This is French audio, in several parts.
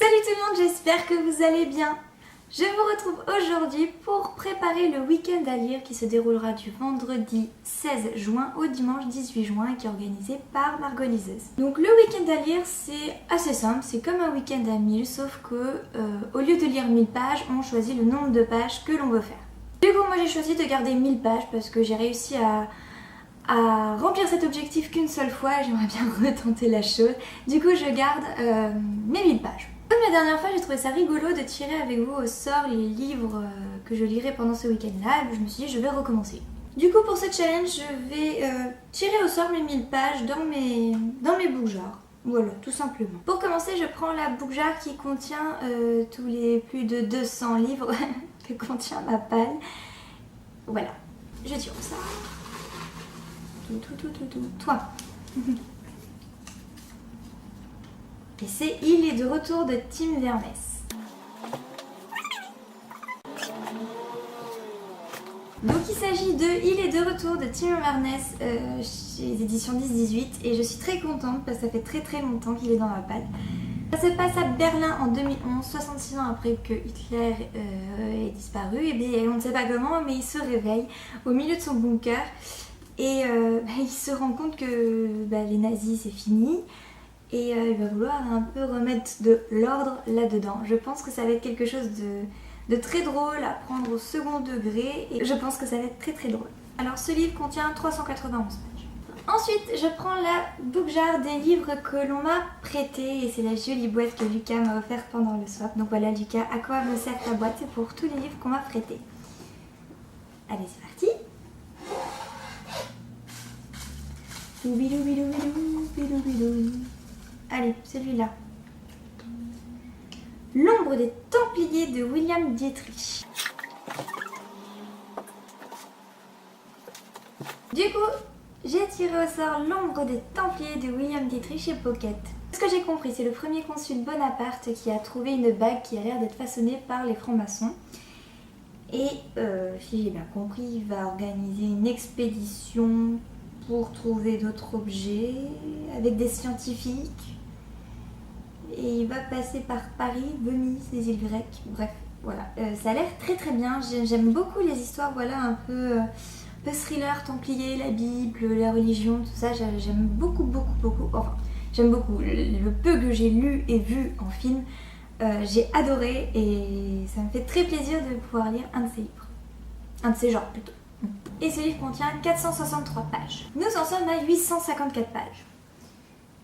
Salut tout le monde, j'espère que vous allez bien. Je vous retrouve aujourd'hui pour préparer le week-end à lire qui se déroulera du vendredi 16 juin au dimanche 18 juin et qui est organisé par Margot Liseuse. Donc le week-end à lire c'est assez simple, c'est comme un week-end à 1000 sauf que au lieu de lire 1000 pages, on choisit le nombre de pages que l'on veut faire. Du coup moi j'ai choisi de garder 1000 pages parce que j'ai réussi à remplir cet objectif qu'une seule fois et j'aimerais bien retenter la chose. Du coup je garde mes 1000 pages. Comme la dernière fois, j'ai trouvé ça rigolo de tirer avec vous au sort les livres que je lirai pendant ce week-end-là. Je me suis dit, je vais recommencer. Du coup, pour ce challenge, je vais tirer au sort mes 1000 pages dans mes book-jars. Voilà, tout simplement. Pour commencer, je prends la book-jar qui contient tous les plus de 200 livres que contient ma palle. Voilà, je tire ça. Toi. Et c'est Il est de retour de Tim Vernès. Donc il s'agit de Il est de retour de Tim Vernès chez les éditions 10-18 et je suis très contente parce que ça fait très longtemps qu'il est dans ma palle. Ça se passe à Berlin en 2011, 66 ans après que Hitler ait disparu. Et bien on ne sait pas comment, mais il se réveille au milieu de son bunker et il se rend compte que les nazis c'est fini. Et il va vouloir un peu remettre de l'ordre là-dedans. Je pense que ça va être quelque chose de très drôle à prendre au second degré. Et je pense que ça va être très drôle. Alors ce livre contient 391 pages. Ensuite, je prends la book-jar des livres que l'on m'a prêtés. Et c'est la jolie boîte que Lucas m'a offerte pendant le swap. Donc voilà Lucas, à quoi me sert ta boîte? C'est pour tous les livres qu'on m'a prêtés. Allez, c'est parti. Allez, celui-là. L'ombre des Templiers de William Dietrich. Du coup, j'ai tiré au sort L'ombre des Templiers de William Dietrich chez Pocket. Ce que j'ai compris, c'est le premier consul Bonaparte qui a trouvé une bague qui a l'air d'être façonnée par les francs-maçons. Et si j'ai bien compris, il va organiser une expédition pour trouver d'autres objets avec des scientifiques. Et il va passer par Paris, Venise, les îles grecques, bref, voilà. Ça a l'air très bien, j'aime beaucoup les histoires, voilà, un peu thriller, templier, la Bible, la religion, tout ça, j'aime beaucoup, enfin, j'aime beaucoup. Le peu que j'ai lu et vu en film, j'ai adoré et ça me fait très plaisir de pouvoir lire un de ces livres, un de ces genres plutôt. Et ce livre contient 463 pages. Nous en sommes à 854 pages.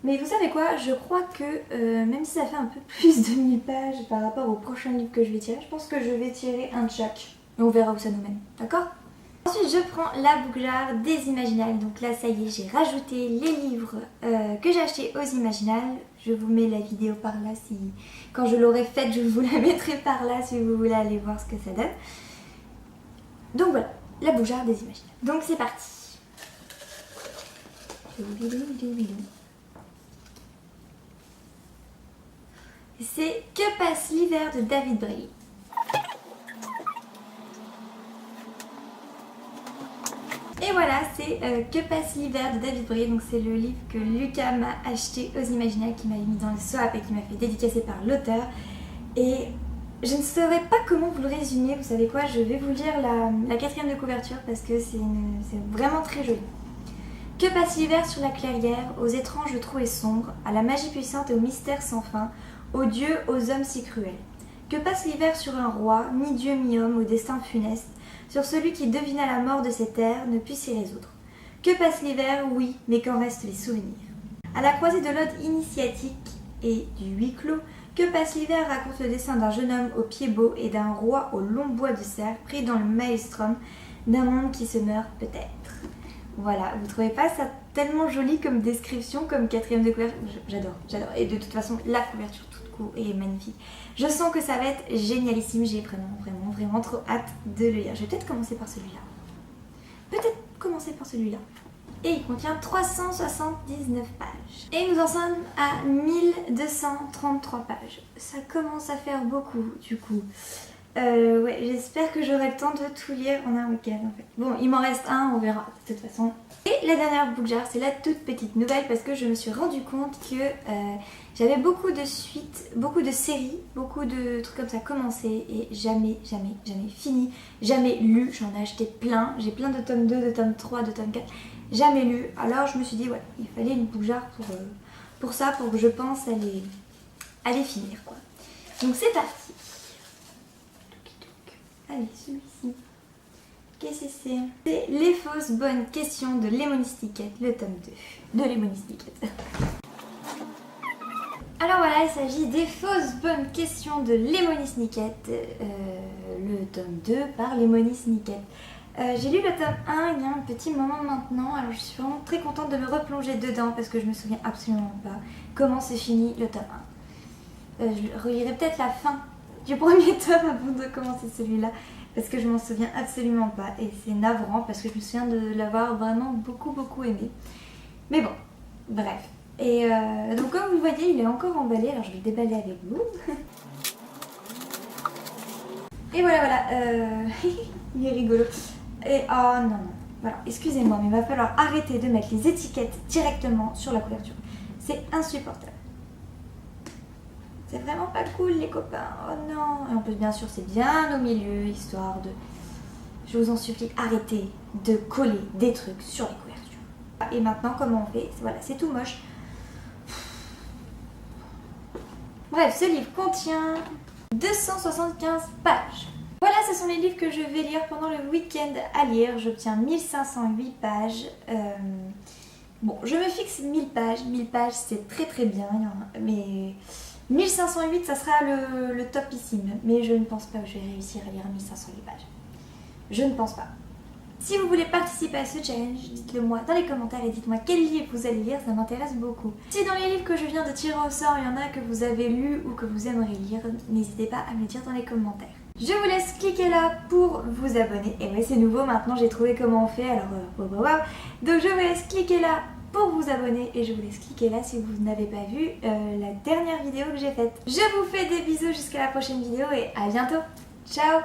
Mais vous savez quoi, je crois que même si ça fait un peu plus de 1000 pages par rapport au prochain livre que je vais tirer, je pense que je vais tirer un de chaque. Et on verra où ça nous mène, d'accord? Ensuite je prends la book-jar des Imaginales. Donc là ça y est, j'ai rajouté les livres que j'ai achetés aux Imaginales. Je vous mets la vidéo par là, quand je l'aurai faite je vous la mettrai par là si vous voulez aller voir ce que ça donne. Donc voilà, la book-jar des Imaginales. Donc c'est parti. C'est Que passe l'hiver de David Braille. Et voilà, c'est Que passe l'hiver de David Braille. Donc c'est le livre que Lucas m'a acheté aux Imaginales, qui m'a mis dans le swap et qui m'a fait dédicacer par l'auteur. Et je ne saurais pas comment vous le résumer. Vous savez quoi, je vais vous lire la quatrième de couverture parce que c'est vraiment très joli. Que passe l'hiver sur la clairière, aux étranges trous et sombres, à la magie puissante et au mystère sans fin, aux dieux, aux hommes si cruels. Que passe l'hiver sur un roi, mi-dieu mi-homme, au destin funeste, sur celui qui devina la mort de ses terres, ne put s'y résoudre. Que passe l'hiver, oui, mais qu'en restent les souvenirs. À la croisée de l'ode initiatique et du huis clos, Que passe l'hiver raconte le dessin d'un jeune homme au pied beau et d'un roi au long bois de cerf, pris dans le maelstrom d'un monde qui se meurt peut-être. Voilà, vous trouvez pas ça tellement joli comme description, comme quatrième de couverture? J'adore. Et de toute façon, la couverture toute court est magnifique. Je sens que ça va être génialissime. J'ai vraiment trop hâte de le lire. Je vais peut-être commencer par celui-là. Et il contient 379 pages. Et nous en sommes à 1233 pages. Ça commence à faire beaucoup, du coup. Ouais, j'espère que j'aurai le temps de tout lire en un week-end en fait. Bon, il m'en reste un, on verra de toute façon. Et la dernière book jar, c'est la toute petite nouvelle parce que je me suis rendu compte que j'avais beaucoup de suites, beaucoup de séries, beaucoup de trucs comme ça commencés et jamais fini, jamais lu. J'en ai acheté plein, j'ai plein de tomes 2, de tomes 3, de tomes 4, jamais lu. Alors je me suis dit, ouais, il fallait une book jar pour ça, pour que je pense à les finir quoi. Donc c'est parti. Allez, celui-ci. Qu'est-ce que c'est? C'est Les fausses bonnes questions de Lemony Snicket, le tome 2 de Lemony Snicket. Alors voilà, il s'agit des fausses bonnes questions de Lemony Snicket, le tome 2 par Lemony Snicket. J'ai lu le tome 1 il y a un petit moment maintenant, alors je suis vraiment très contente de me replonger dedans parce que je me souviens absolument pas comment se finit le tome 1. Je relirai peut-être la fin du premier tome avant de commencer celui-là parce que je m'en souviens absolument pas et c'est navrant parce que je me souviens de l'avoir vraiment beaucoup aimé. Mais bon, bref. Et donc comme vous le voyez, il est encore emballé, alors je vais le déballer avec vous. Et voilà, il est rigolo. Et oh non, voilà, excusez-moi, mais il va falloir arrêter de mettre les étiquettes directement sur la couverture. C'est insupportable. C'est vraiment pas cool les copains, oh non. Et en plus bien sûr c'est bien au milieu, histoire de... Je vous en supplie, arrêtez de coller des trucs sur les couvertures. Et maintenant comment on fait? Voilà, c'est tout moche. Bref, ce livre contient 275 pages. Voilà, ce sont les livres que je vais lire pendant le week-end à lire. J'obtiens 1508 pages. Bon, je me fixe 1000 pages. 1000 pages c'est très bien, mais... 1508 ça sera le topissime, mais je ne pense pas que je vais réussir à lire 1508 pages. Je ne pense pas. Si vous voulez participer à ce challenge, dites-le moi dans les commentaires et dites-moi quel livre vous allez lire, ça m'intéresse beaucoup. Si dans les livres que je viens de tirer au sort, il y en a que vous avez lu ou que vous aimeriez lire, n'hésitez pas à me le dire dans les commentaires. Je vous laisse cliquer là pour vous abonner. Et oui, c'est nouveau, maintenant j'ai trouvé comment on fait, alors wow. Donc je vous laisse cliquer là pour vous abonner et je vous laisse cliquer là si vous n'avez pas vu la dernière vidéo que j'ai faite. Je vous fais des bisous jusqu'à la prochaine vidéo et à bientôt. Ciao!